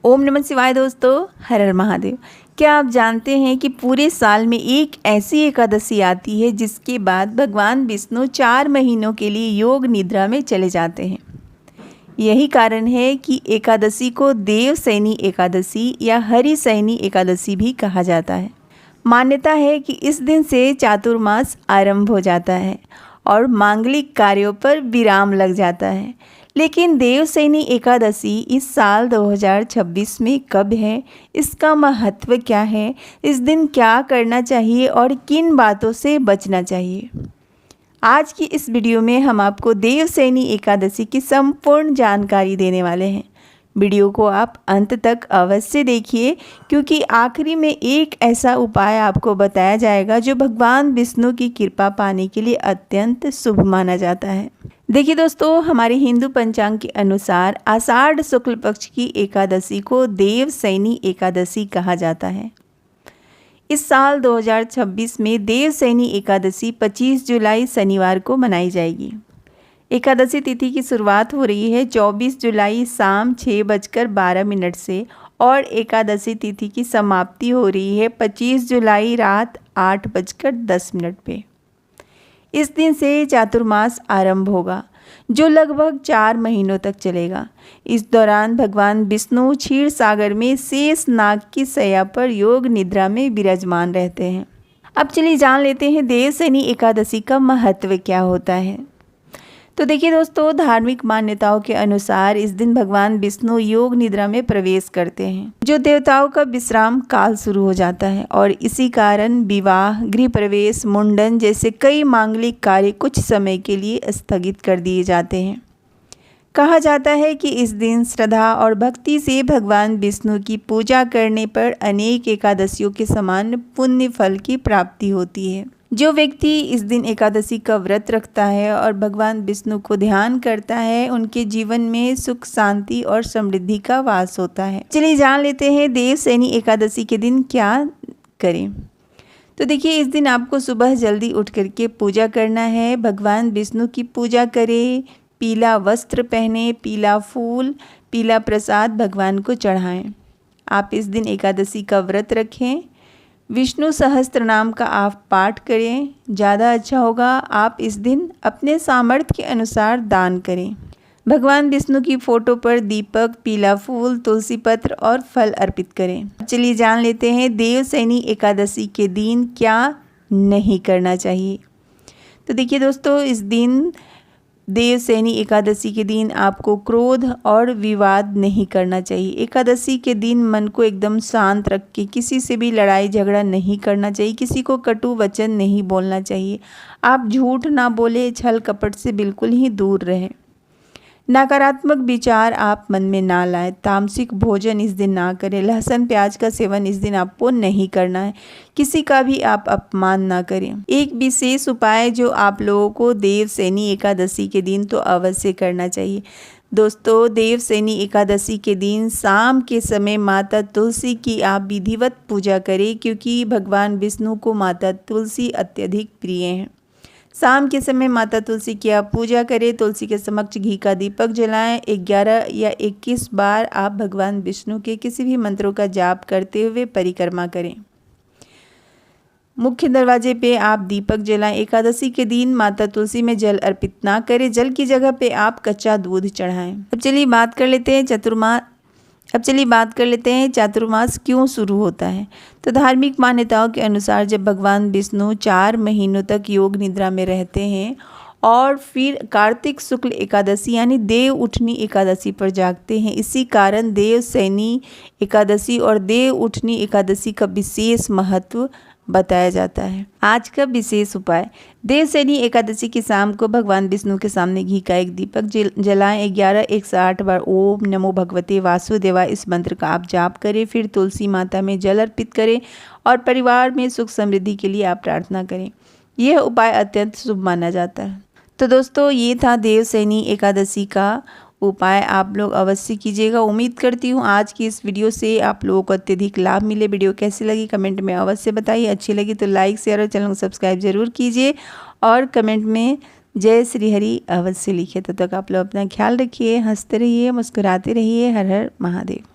ओम नमः शिवाय दोस्तों, हर हर महादेव। क्या आप जानते हैं कि पूरे साल में एक ऐसी एकादशी आती है जिसके बाद भगवान विष्णु 4 महीनों के लिए योग निद्रा में चले जाते हैं। यही कारण है कि एकादशी को देवशयनी एकादशी या हरिशयनी एकादशी भी कहा जाता है। मान्यता है कि इस दिन से चातुर्मास आरंभ हो जाता है और मांगलिक कार्यों पर विराम लग जाता है। लेकिन देवशयनी एकादशी इस साल 2026 में कब है, इसका महत्व क्या है, इस दिन क्या करना चाहिए और किन बातों से बचना चाहिए, आज की इस वीडियो में हम आपको देवशयनी एकादशी की संपूर्ण जानकारी देने वाले हैं। वीडियो को आप अंत तक अवश्य देखिए, क्योंकि आखिरी में एक ऐसा उपाय आपको बताया जाएगा जो भगवान विष्णु की कृपा पाने के लिए अत्यंत शुभ माना जाता है। देखिए दोस्तों, हमारे हिंदू पंचांग के अनुसार आषाढ़ शुक्ल पक्ष की एकादशी को देवशयनी एकादशी कहा जाता है। इस साल 2026 में देवशयनी एकादशी 25 जुलाई शनिवार को मनाई जाएगी। एकादशी तिथि की शुरुआत हो रही है 24 जुलाई शाम 6:12 से और एकादशी तिथि की समाप्ति हो रही है 25 जुलाई रात 8:10 पे। इस दिन से चातुर्मास आरंभ होगा जो लगभग 4 महीनों तक चलेगा। इस दौरान भगवान विष्णु क्षीर सागर में शेष नाग की शैया पर योग निद्रा में विराजमान रहते हैं। अब चलिए जान लेते हैं देवशयनी एकादशी का महत्व क्या होता है। तो देखिए दोस्तों, धार्मिक मान्यताओं के अनुसार इस दिन भगवान विष्णु योग निद्रा में प्रवेश करते हैं, जो देवताओं का विश्राम काल शुरू हो जाता है और इसी कारण विवाह, गृह प्रवेश, मुंडन जैसे कई मांगलिक कार्य कुछ समय के लिए स्थगित कर दिए जाते हैं। कहा जाता है कि इस दिन श्रद्धा और भक्ति से भगवान विष्णु की पूजा करने पर अनेक एकादशियों के समान पुण्य फल की प्राप्ति होती है। जो व्यक्ति इस दिन एकादशी का व्रत रखता है और भगवान विष्णु को ध्यान करता है, उनके जीवन में सुख, शांति और समृद्धि का वास होता है। चलिए जान लेते हैं देवशयनी एकादशी के दिन क्या करें। तो देखिए, इस दिन आपको सुबह जल्दी उठ करके पूजा करना है। भगवान विष्णु की पूजा करें, पीला वस्त्र पहने, पीला फूल, पीला प्रसाद भगवान को चढ़ाएं। आप इस दिन एकादशी का व्रत रखें। विष्णु सहस्त्र नाम का आप पाठ करें, ज़्यादा अच्छा होगा। आप इस दिन अपने सामर्थ्य के अनुसार दान करें। भगवान विष्णु की फोटो पर दीपक, पीला फूल, तुलसी पत्र और फल अर्पित करें। चलिए जान लेते हैं देवशयनी एकादशी के दिन क्या नहीं करना चाहिए। तो देखिए दोस्तों, इस दिन देवशयनी एकादशी के दिन आपको क्रोध और विवाद नहीं करना चाहिए। एकादशी के दिन मन को एकदम शांत रख के किसी से भी लड़ाई झगड़ा नहीं करना चाहिए। किसी को कटु वचन नहीं बोलना चाहिए। आप झूठ ना बोले, छल कपट से बिल्कुल ही दूर रहें। नकारात्मक विचार आप मन में ना लाएं। तामसिक भोजन इस दिन ना करें। लहसुन प्याज का सेवन इस दिन आपको नहीं करना है। किसी का भी आप अपमान ना करें। एक विशेष उपाय जो आप लोगों को देवशयनी एकादशी के दिन तो अवश्य करना चाहिए। दोस्तों, देवशयनी एकादशी के दिन शाम के समय माता तुलसी की आप विधिवत पूजा करें, क्योंकि भगवान विष्णु को माता तुलसी अत्यधिक प्रिय हैं। शाम के समय माता तुलसी की आप पूजा करें। तुलसी के समक्ष घी का दीपक जलाएं। 11 या 21 बार आप भगवान विष्णु के किसी भी मंत्रों का जाप करते हुए परिक्रमा करें। मुख्य दरवाजे पे आप दीपक जलाएं। एकादशी के दिन माता तुलसी में जल अर्पित ना करें। जल की जगह पे आप कच्चा दूध चढ़ाएं। अब चलिए बात कर लेते हैं चातुर्मास क्यों शुरू होता है। तो धार्मिक मान्यताओं के अनुसार जब भगवान विष्णु 4 महीनों तक योग निद्रा में रहते हैं और फिर कार्तिक शुक्ल एकादशी यानी देव उठनी एकादशी पर जागते हैं, इसी कारण देवशयनी एकादशी और देव उठनी एकादशी का विशेष महत्व बताया जाता है। आज का विशेष उपाय, देवशयनी एकादशी की शाम को भगवान विष्णु के सामने घी का एक दीपक जलाएं। 11-108 बार ओम नमो भगवते वासुदेवाय इस मंत्र का आप जाप करें। फिर तुलसी माता में जल अर्पित करें और परिवार में सुख समृद्धि के लिए आप प्रार्थना करें। यह उपाय अत्यंत शुभ माना जाता है। तो दोस्तों, ये था देवशयनी एकादशी का उपाय, आप लोग अवश्य कीजिएगा। उम्मीद करती हूँ आज की इस वीडियो से आप लोगों को अत्यधिक लाभ मिले। वीडियो कैसी लगी कमेंट में अवश्य बताइए। अच्छी लगी तो लाइक, शेयर और चैनल को सब्सक्राइब जरूर कीजिए और कमेंट में जय श्री हरि अवश्य लिखिए। तब तक आप लोग अपना ख्याल रखिए, हंसते रहिए, मुस्कुराते रहिए। हर हर महादेव।